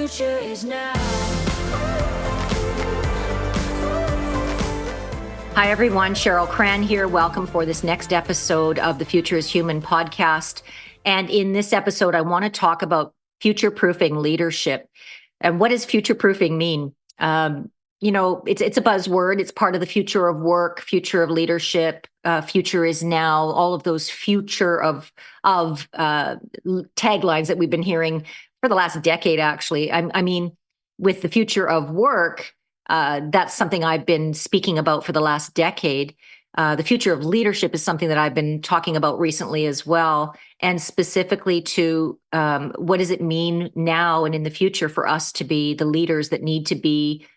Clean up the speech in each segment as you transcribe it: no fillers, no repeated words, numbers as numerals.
future is now. Hi, everyone. Cheryl Cran here. Welcome for this next episode of the Future is Human podcast. And in this episode, I want to talk about future-proofing leadership. And what does future-proofing mean? It's a buzzword. It's part of the future of work, future of leadership, future is now, all of those future of taglines that we've been hearing for the last decade, actually. I mean, with the future of work, that's something I've been speaking about for the last decade. The future of leadership is something that I've been talking about recently as well, and specifically to what does it mean now and in the future for us to be the leaders that need to be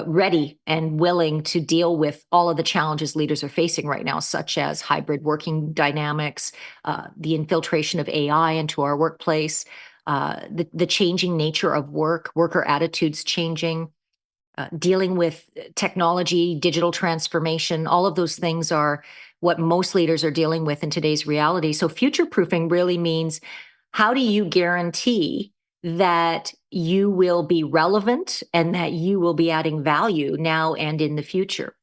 ready and willing to deal with all of the challenges leaders are facing right now, such as hybrid working dynamics, the infiltration of AI into our workplace, the changing nature of work, worker attitudes changing, dealing with technology, digital transformation. All of those things are what most leaders are dealing with in today's reality. So future proofing really means, how do you guarantee that you will be relevant and that you will be adding value now and in the future?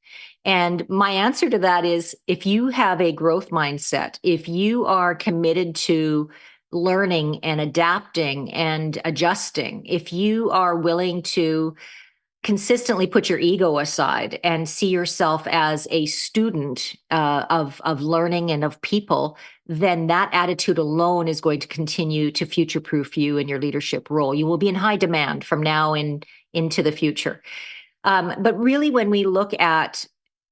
And my answer to that is, if you have a growth mindset, if you are committed to learning and adapting and adjusting, if you are willing to consistently put your ego aside and see yourself as a student of learning and of people, then that attitude alone is going to continue to future-proof you in your leadership role. You will be in high demand from now into the future. But really, when we look at,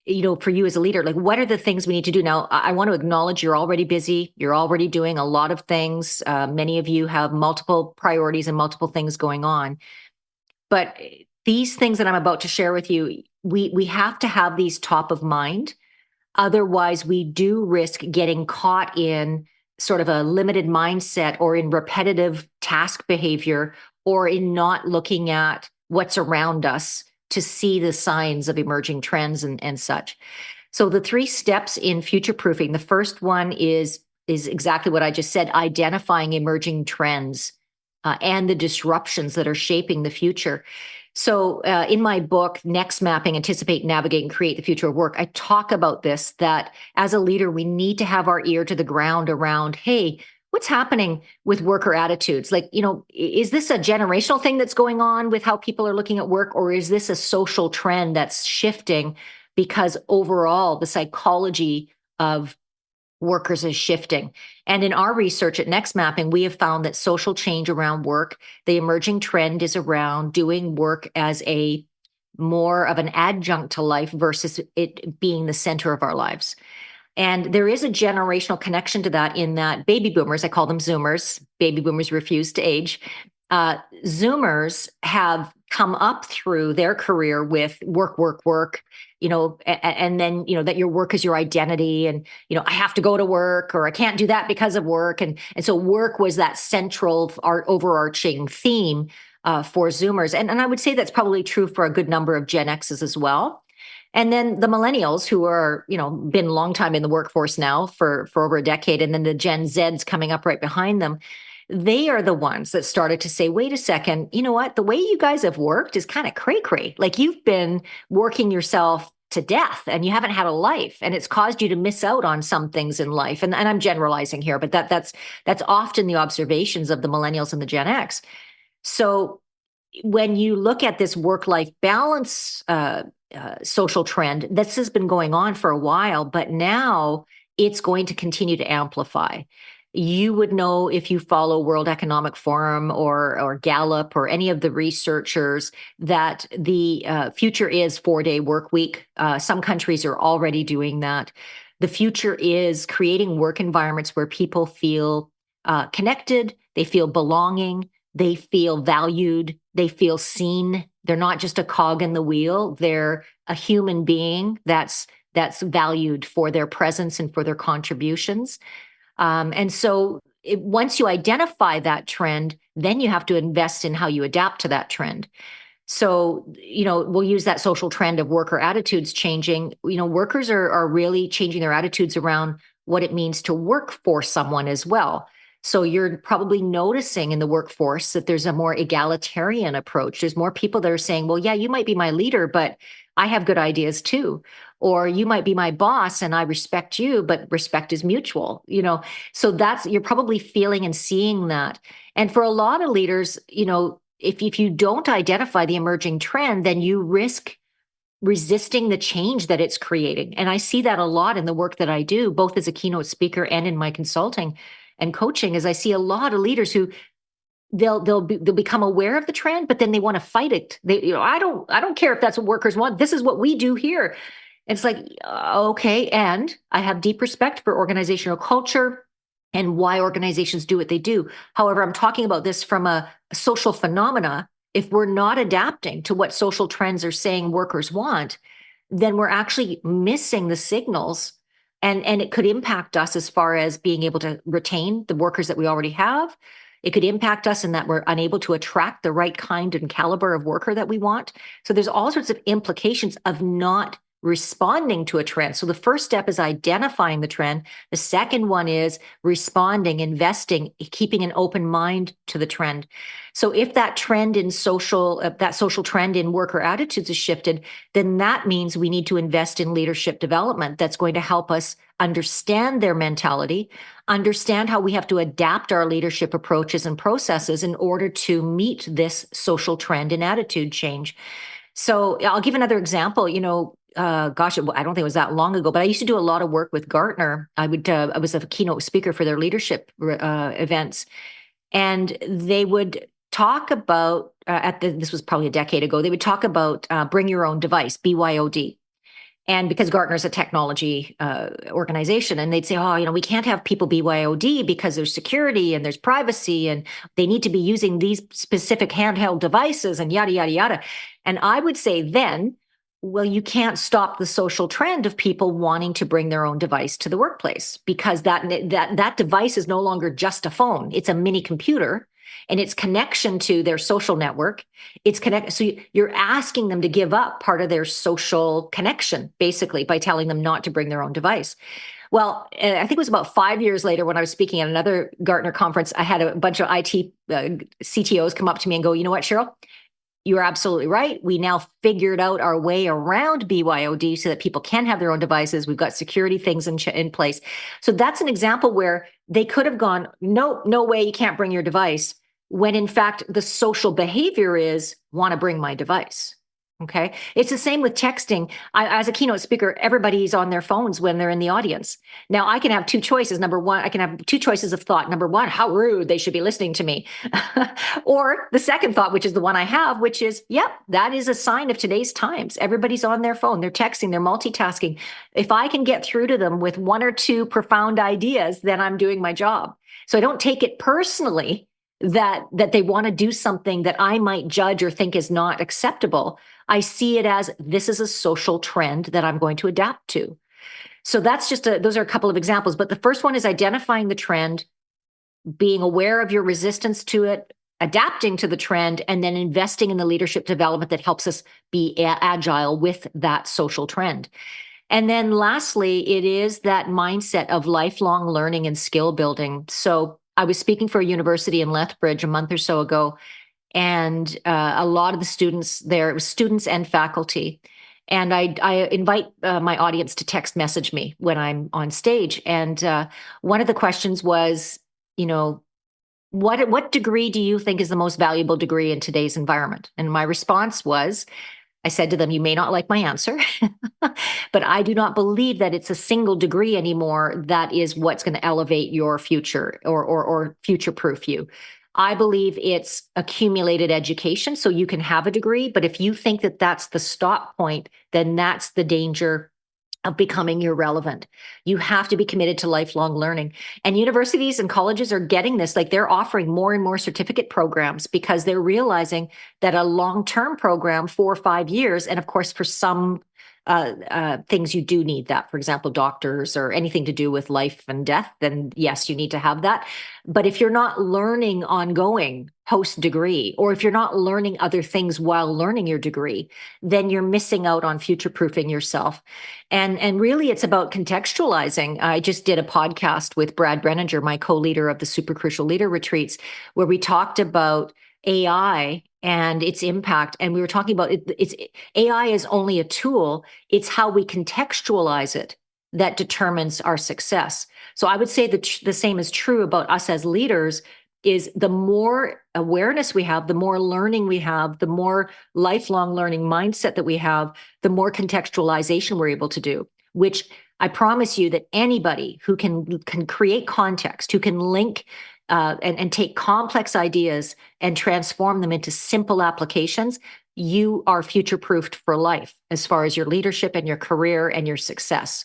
for you as a leader, like, what are the things we need to do? Now, I want to acknowledge you're already busy. You're already doing a lot of things. Many of you have multiple priorities and multiple things going on. But these things that I'm about to share with you, we have to have these top of mind. Otherwise, we do risk getting caught in sort of a limited mindset, or in repetitive task behavior, or in not looking at what's around us to see the signs of emerging trends and such. So the 3 steps in future proofing, the first one is exactly what I just said: identifying emerging trends and the disruptions that are shaping the future. So in my book, Next Mapping, Anticipate, Navigate, and Create the Future of Work, I talk about this, that as a leader, we need to have our ear to the ground around, hey, what's happening with worker attitudes? Like, is this a generational thing that's going on with how people are looking at work, or is this a social trend that's shifting because overall the psychology of workers is shifting? And in our research at Next Mapping, we have found that social change around work, the emerging trend is around doing work as a more of an adjunct to life versus it being the center of our lives. And there is a generational connection to that, in that baby boomers, I call them Zoomers, baby boomers refuse to age. Zoomers have come up through their career with work, work, work, and then, that your work is your identity, and, I have to go to work, or I can't do that because of work. And so work was that central overarching theme for Zoomers. And I would say that's probably true for a good number of Gen X's as well. And then the millennials, who are, been a long time in the workforce now for over a decade, and then the Gen Zs coming up right behind them, they are the ones that started to say, wait a second, you know what? The way you guys have worked is kind of cray-cray. Like, you've been working yourself to death and you haven't had a life, and it's caused you to miss out on some things in life. And I'm generalizing here, but that's often the observations of the millennials and the Gen X. So when you look at this work-life balance social trend, this has been going on for a while, but now it's going to continue to amplify. You would know, if you follow World Economic Forum or Gallup or any of the researchers, that the future is 4-day work week. Some countries are already doing that. The future is creating work environments where people feel connected, they feel belonging, they feel valued, they feel seen. They're not just a cog in the wheel. They're a human being that's valued for their presence and for their contributions. And so once you identify that trend, then you have to invest in how you adapt to that trend. So, we'll use that social trend of worker attitudes changing. Workers are really changing their attitudes around what it means to work for someone as well. So you're probably noticing in the workforce that there's a more egalitarian approach. There's more people that are saying, well, yeah, you might be my leader, but I have good ideas too. Or you might be my boss and I respect you, but respect is mutual, So that's, you're probably feeling and seeing that. And for a lot of leaders, if you don't identify the emerging trend, then you risk resisting the change that it's creating. And I see that a lot in the work that I do, both as a keynote speaker and in my consulting and coaching, as I see a lot of leaders who they'll become aware of the trend, but then they want to fight it. I don't care if that's what workers want. This is what we do here. It's like, okay, and I have deep respect for organizational culture and why organizations do what they do. However, I'm talking about this from a social phenomena. If we're not adapting to what social trends are saying workers want, then we're actually missing the signals, and it could impact us as far as being able to retain the workers that we already have. It could impact us in that we're unable to attract the right kind and caliber of worker that we want. So there's all sorts of implications of not responding to a trend. So the first step is identifying the trend. The second one is responding, investing, keeping an open mind to the trend. So if that trend in that social trend in worker attitudes is shifted, then that means we need to invest in leadership development that's going to help us understand their mentality, understand how we have to adapt our leadership approaches and processes in order to meet this social trend and attitude change. So I'll give another example. Gosh, I don't think it was that long ago, but I used to do a lot of work with Gartner. I was a keynote speaker for their leadership events, and they would talk about this was probably a decade ago. They would talk about bring your own device, BYOD. And because Gartner's a technology organization, and they'd say, oh, we can't have people BYOD because there's security and there's privacy, and they need to be using these specific handheld devices and yada, yada, yada. And I would say then, well, you can't stop the social trend of people wanting to bring their own device to the workplace, because that device is no longer just a phone. It's a mini computer, and its connection to their social network. So you're asking them to give up part of their social connection, basically, by telling them not to bring their own device. Well, I think it was about 5 years later when I was speaking at another Gartner conference, I had a bunch of IT CTOs come up to me and go, you know what, Cheryl? You're absolutely right. We now figured out our way around BYOD so that people can have their own devices. We've got security things in place. So that's an example where they could have gone, no way, you can't bring your device, when in fact the social behavior is want to bring my device. Okay. It's the same with texting. As a keynote speaker, everybody's on their phones when they're in the audience. Now, I can have two choices. Number one, I can have two choices of thought. Number one, how rude, they should be listening to me. Or the second thought, which is the one I have, which is, yep, that is a sign of today's times. Everybody's on their phone. They're texting, they're multitasking. If I can get through to them with one or two profound ideas, then I'm doing my job. So I don't take it personally that they want to do something that I might judge or think is not acceptable. I see it as, this is a social trend that I'm going to adapt to. So those are a couple of examples. But the first one is identifying the trend, being aware of your resistance to it, adapting to the trend, and then investing in the leadership development that helps us be agile with that social trend. And then lastly, it is that mindset of lifelong learning and skill building. So I was speaking for a university in Lethbridge a month or so ago, and a lot of the students there, it was students and faculty. And I invite my audience to text message me when I'm on stage. And one of the questions was, what degree do you think is the most valuable degree in today's environment? And my response was, I said to them, you may not like my answer, but I do not believe that it's a single degree anymore that is what's going to elevate your future or future-proof you. I believe it's accumulated education, so you can have a degree, but if you think that that's the stop point, then that's the danger of becoming irrelevant. You have to be committed to lifelong learning. And universities and colleges are getting this, like they're offering more and more certificate programs because they're realizing that a long-term program, 4 or 5 years, and of course for some things you do need that. For example, doctors or anything to do with life and death, then yes, you need to have that. But if you're not learning ongoing post degree, or if you're not learning other things while learning your degree, then you're missing out on future proofing yourself. And really, it's about contextualizing. I just did a podcast with Brad Brenninger, my co-leader of the Super Crucial Leader Retreats, where we talked about AI and its impact. And we were talking about it's AI is only a tool. It's how we contextualize it that determines our success. So I would say that the same is true about us as leaders. Is the more awareness we have, the more learning we have, the more lifelong learning mindset that we have, the more contextualization we're able to do, which I promise you that anybody who can create context, who can link and take complex ideas and transform them into simple applications, you are future proofed for life as far as your leadership and your career and your success.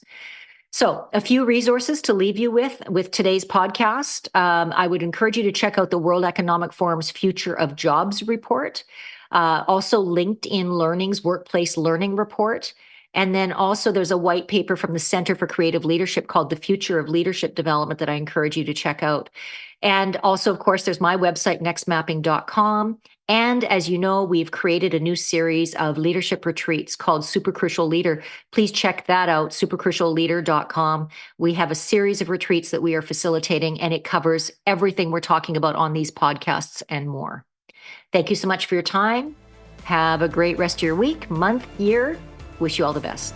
So a few resources to leave you with today's podcast. I would encourage you to check out the World Economic Forum's Future of Jobs report, also LinkedIn Learning's Workplace Learning Report. And then also there's a white paper from the Center for Creative Leadership called The Future of Leadership Development that I encourage you to check out. And also, of course, there's my website, nextmapping.com. And as you know, we've created a new series of leadership retreats called Super Crucial Leader. Please check that out, supercrucialleader.com. We have a series of retreats that we are facilitating, and it covers everything we're talking about on these podcasts and more. Thank you so much for your time. Have a great rest of your week, month, year. Wish you all the best.